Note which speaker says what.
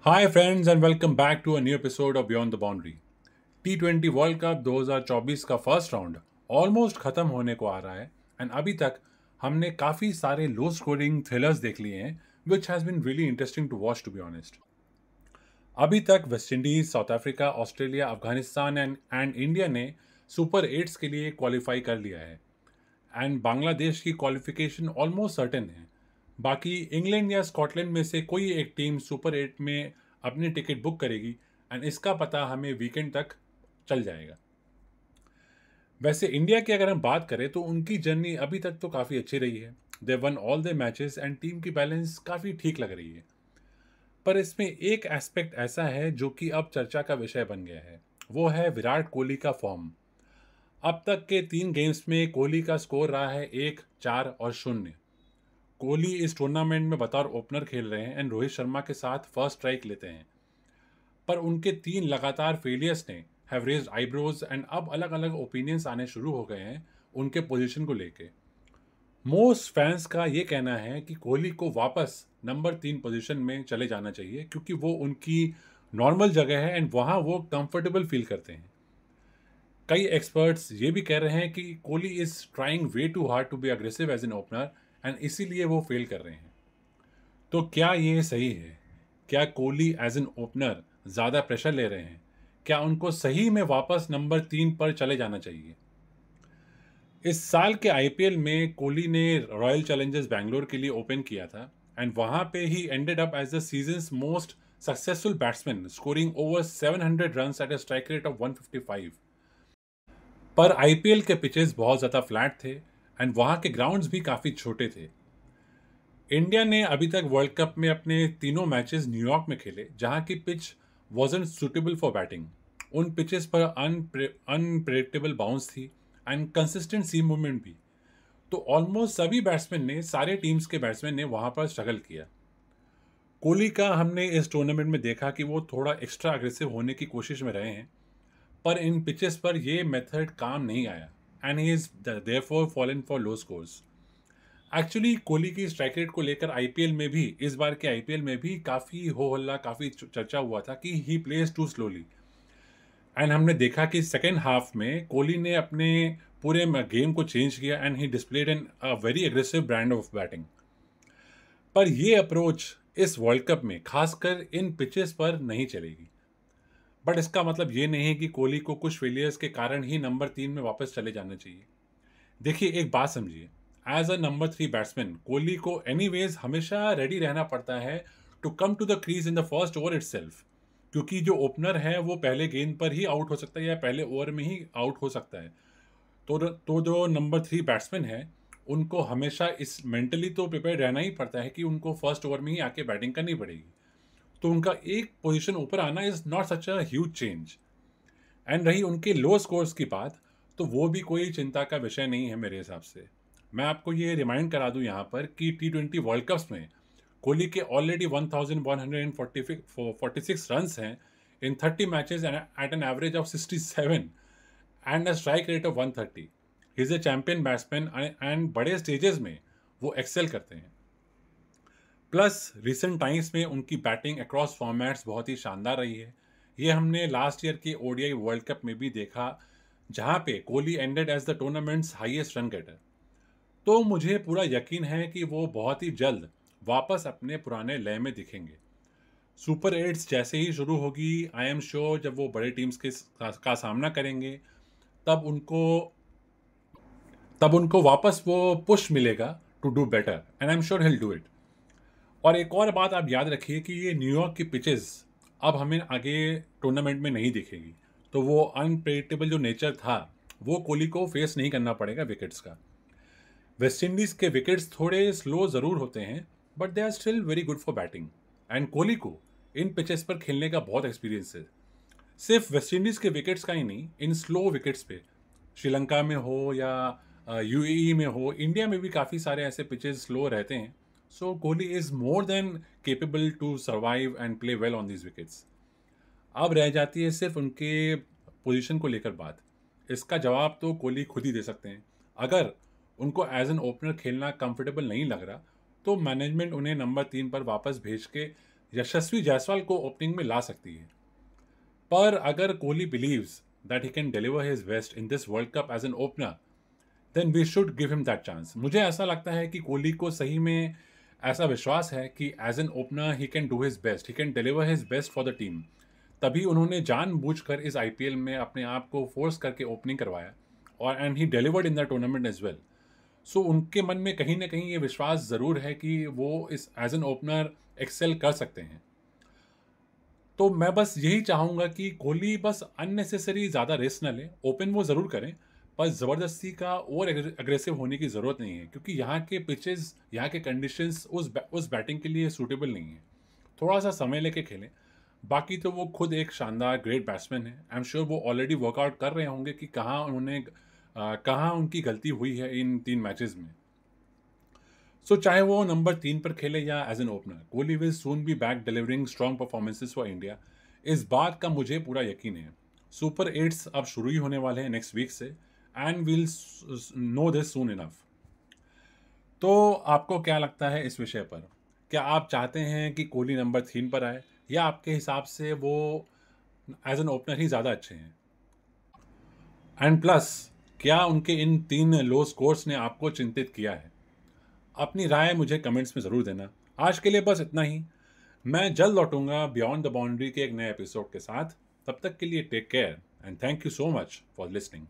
Speaker 1: Hi friends and welcome back to a new episode of Beyond the Boundary. T20 world cup 2024 का first round almost खत्म होने को आ रहा है and अभी तक हमने काफ़ी सारे लो स्कोरिंग थ्रिलर्स देख लिए हैं which has been really interesting to watch to be honest. अभी तक West Indies, South Africa, Australia, Afghanistan and India ने सुपर एट्स के लिए क्वालिफाई कर लिया है एंड बांग्लादेश की क्वालिफिकेशन ऑलमोस्ट सर्टेन है। बाकी इंग्लैंड या स्कॉटलैंड में से कोई एक टीम सुपर एट में अपनी टिकट बुक करेगी एंड इसका पता हमें वीकेंड तक चल जाएगा। वैसे इंडिया की अगर हम बात करें तो उनकी जर्नी अभी तक तो काफ़ी अच्छी रही है। They won all the matches and team की बैलेंस काफ़ी ठीक लग रही है। पर इसमें एक एस्पेक्ट ऐसा है जो कि अब चर्चा का विषय बन गया है, वो है विराट कोहली का फॉर्म। अब तक के 3 गेम्स में कोहली का स्कोर रहा है 1, 4 और 0। कोहली इस टूर्नामेंट में बतौर ओपनर खेल रहे हैं एंड रोहित शर्मा के साथ फर्स्ट स्ट्राइक लेते हैं। पर उनके 3 लगातार फेलियर्स ने हैव रेज्ड आईब्रोज एंड अब अलग अलग ओपिनियंस आने शुरू हो गए हैं उनके पोजीशन को लेके। मोस्ट फैंस का ये कहना है कि कोहली को वापस नंबर 3 पोजीशन में चले जाना चाहिए क्योंकि वो उनकी नॉर्मल जगह है एंड वहाँ वो कंफर्टेबल फील करते हैं। कई एक्सपर्ट्स ये भी कह रहे हैं कि Kohli is trying way too hard to be aggressive as an opener and इसीलिए वो फेल कर रहे हैं। तो क्या ये सही है? क्या कोहली एज एन ओपनर ज़्यादा प्रेशर ले रहे हैं? क्या उनको सही में वापस नंबर 3 पर चले जाना चाहिए? इस साल के आईपीएल में कोहली ने रॉयल चैलेंजर्स बैंगलोर के लिए ओपन किया था एंड वहां पे ही ended up as the season's most successful batsman, scoring over 700 runs at a strike rate of 155। पर आईपीएल के पिचेस बहुत ज़्यादा फ्लैट थे एंड वहाँ के ग्राउंड्स भी काफ़ी छोटे थे। इंडिया ने अभी तक वर्ल्ड कप में अपने तीनों मैचेस न्यूयॉर्क में खेले जहाँ की pitch wasn't suitable for batting. उन पिचेस पर अनप्रेडिक्टेबल बाउंस थी एंड कंसिस्टेंट सी मूवमेंट भी। तो ऑलमोस्ट सभी बैट्समैन ने, सारे टीम्स के बैट्समैन ने वहाँ पर स्ट्रगल किया। कोहली का हमने इस टूर्नामेंट में देखा कि वो थोड़ा एक्स्ट्रा अग्रेसिव होने की कोशिश में रहे हैं, पर इन पिचेस पर ये मेथड काम नहीं आया and he is therefore fallen for low scores. Actually Kohli की स्ट्राइक रेट को लेकर आईपीएल में भी, इस बार के आईपीएल में भी काफ़ी हो हल्ला, काफ़ी चर्चा हुआ था कि he plays too slowly. And हमने देखा कि सेकेंड हाफ में कोहली ने अपने पूरे गेम को चेंज किया and he displayed an a very aggressive brand of batting. पर ये अप्रोच इस वर्ल्ड कप में खासकर इन पिचेस पर नहीं चलेगी। बट इसका मतलब ये नहीं है कि कोहली को कुछ फेलियर्स के कारण ही नंबर 3 में वापस चले जाना चाहिए। देखिए, एक बात समझिए, as a number 3 batsman Kohli को एनीवेज हमेशा रेडी रहना पड़ता है to come to the crease in the first over itself, क्योंकि जो ओपनर है वो पहले गेंद पर ही आउट हो सकता है या पहले ओवर में ही आउट हो सकता है। तो जो नंबर 3 बैट्समैन है उनको हमेशा इस मेंटली तो प्रिपेयर रहना ही पड़ता है कि उनको फर्स्ट ओवर में ही आके बैटिंग करनी पड़ेगी। तो उनका एक पोजीशन ऊपर आना is not such a huge change. And रही उनके लो स्कोर्स की बात, तो वो भी कोई चिंता का विषय नहीं है मेरे हिसाब से। मैं आपको ये रिमाइंड करा दूं यहाँ पर कि T20 वर्ल्ड कप्स में कोहली के ऑलरेडी 1146 रन्स हैं in 30 matches at an average of 67 and a strike rate of 130। He is a champion batsman and बड़े स्टेजेस में वो एक्सेल करते हैं। प्लस रिसेंट टाइम्स में उनकी बैटिंग अक्रॉस फॉर्मेट्स बहुत ही शानदार रही है। ये हमने लास्ट ईयर के ओडीआई वर्ल्ड कप में भी देखा जहाँ पे Kohli ended as the tournament's highest run getter. तो मुझे पूरा यकीन है कि वो बहुत ही जल्द वापस अपने पुराने लय में दिखेंगे। सुपर एट्स जैसे ही शुरू होगी, आई एम श्योर जब वो बड़े टीम्स का सामना करेंगे तब उनको तब उनको वापस वो पुश मिलेगा to do better and I am sure he'll do it. और एक और बात आप याद रखिए कि ये न्यूयॉर्क की पिचेस अब हमें आगे टूर्नामेंट में नहीं दिखेगी, तो वो अनप्रेडिक्टेबल जो नेचर था वो कोहली को फेस नहीं करना पड़ेगा विकेट्स का। वेस्ट इंडीज़ के विकेट्स थोड़े स्लो ज़रूर होते हैं but they are still very good for batting and Kohli को इन पिचेस पर खेलने का बहुत एक्सपीरियंस है। सिर्फ वेस्ट इंडीज़ के विकेट्स का ही नहीं, इन स्लो विकेट्स पे श्रीलंका में हो या यूएई में हो, इंडिया में भी काफ़ी सारे ऐसे पिचेस स्लो रहते हैं। So Kohli is more than capable to survive and play well on these wickets. अब रह जाती है सिर्फ उनके पोजीशन को लेकर बात। इसका जवाब तो कोहली खुद ही दे सकते हैं। अगर उनको एज एन ओपनर खेलना कंफर्टेबल नहीं लग रहा तो मैनेजमेंट उन्हें नंबर 3 पर वापस भेज के यशस्वी जायसवाल को ओपनिंग में ला सकती है। पर अगर Kohli believes that he can deliver his best in this World Cup as an opener, then we should give him that chance. मुझे ऐसा लगता है कि कोहली को सही में ऐसा विश्वास है कि as an opener he can do his best, he can deliver his best for the team. तभी उन्होंने जानबूझकर इस आईपीएल में अपने आप को फोर्स करके ओपनिंग करवाया, और and he delivered in the tournament as well. So उनके मन में कहीं ना कहीं ये विश्वास ज़रूर है कि वो इस एज एन ओपनर एक्सेल कर सकते हैं। तो मैं बस यही चाहूँगा कि कोहली बस अननेसेसरी ज़्यादा रिस्क न लें। ओपन वो ज़रूर करें, पर ज़बरदस्ती का ओवर अग्रेसिव होने की ज़रूरत नहीं है, क्योंकि यहाँ के पिचेस, यहाँ के कंडीशंस उस बैटिंग के लिए सूटेबल नहीं है। थोड़ा सा समय लेके खेलें। बाकी तो वो खुद एक शानदार ग्रेट बैट्समैन है। आई एम श्योर वो ऑलरेडी वर्कआउट कर रहे होंगे कि कहाँ उनकी गलती हुई है इन 3 मैचेस में। सो चाहे वो नंबर 3 पर खेले या as an opener, Kohli will soon be back delivering strong performances for India. इस बात का मुझे पूरा यकीन है। सुपर 8 अब शुरू ही होने वाले हैं नेक्स्ट वीक से, and will know this soon enough. तो आपको क्या लगता है इस विषय पर? क्या आप चाहते हैं कि कोहली नंबर 3 पर आए, या आपके हिसाब से वो एज एन ओपनर ही ज़्यादा अच्छे हैं? एंड प्लस, क्या उनके इन 3 लो स्कोर्स ने आपको चिंतित किया है? अपनी राय मुझे कमेंट्स में ज़रूर देना। आज के लिए बस इतना ही। मैं जल्द लौटूंगा बियॉन्ड द बाउंड्री के एक नए एपिसोड के साथ। तब तक के लिए take care and thank you so much for listening.